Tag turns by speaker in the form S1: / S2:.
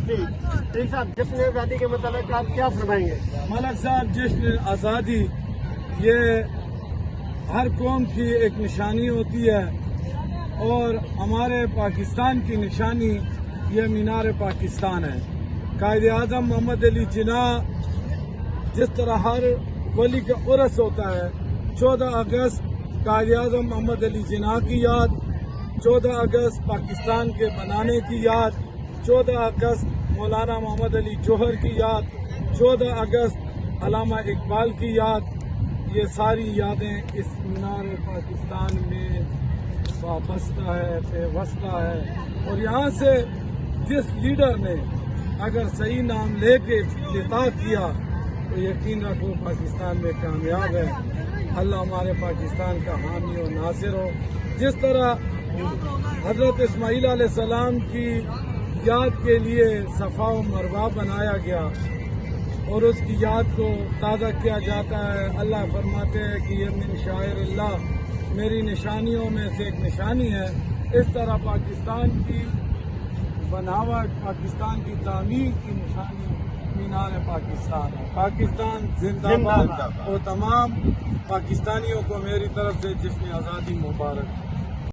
S1: جی شریف صاحب، جشن آزادی کے متعلق آپ کیا فرمائیں گے؟
S2: ملک صاحب، جشن آزادی یہ ہر قوم کی ایک نشانی ہوتی ہے، اور ہمارے پاکستان کی نشانی یہ مینار پاکستان ہے۔ قائد اعظم محمد علی جناح جس طرح ہر ولی کا عرس ہوتا ہے، 14 اگست قائد اعظم محمد علی جناح کی یاد، 14 اگست پاکستان کے بنانے کی یاد، 14 اگست مولانا محمد علی جوہر کی یاد، 14 اگست علامہ اقبال کی یاد، یہ ساری یادیں اس مینار پاکستان میں وابستہ ہے، پیوستہ ہے۔ اور یہاں سے جس لیڈر نے اگر صحیح نام لے کے افتتاح کیا تو یقین رکھو پاکستان میں کامیاب ہے۔ اللہ ہمارے پاکستان کا حامی و ناصر ہو۔ جس طرح حضرت اسماعیل علیہ السلام کی یاد کے لیے صفا و مروہ بنایا گیا اور اس کی یاد کو تازہ کیا جاتا ہے، اللہ فرماتے ہیں کہ یہ من شعائر اللہ، میری نشانیوں میں سے ایک نشانی ہے۔ اس طرح پاکستان کی بناوٹ، پاکستان کی تعمیر کی نشانی مینار پاکستان ہے۔ پاکستان زندہ باد، اور تمام پاکستانیوں کو میری طرف سے جشن آزادی مبارک۔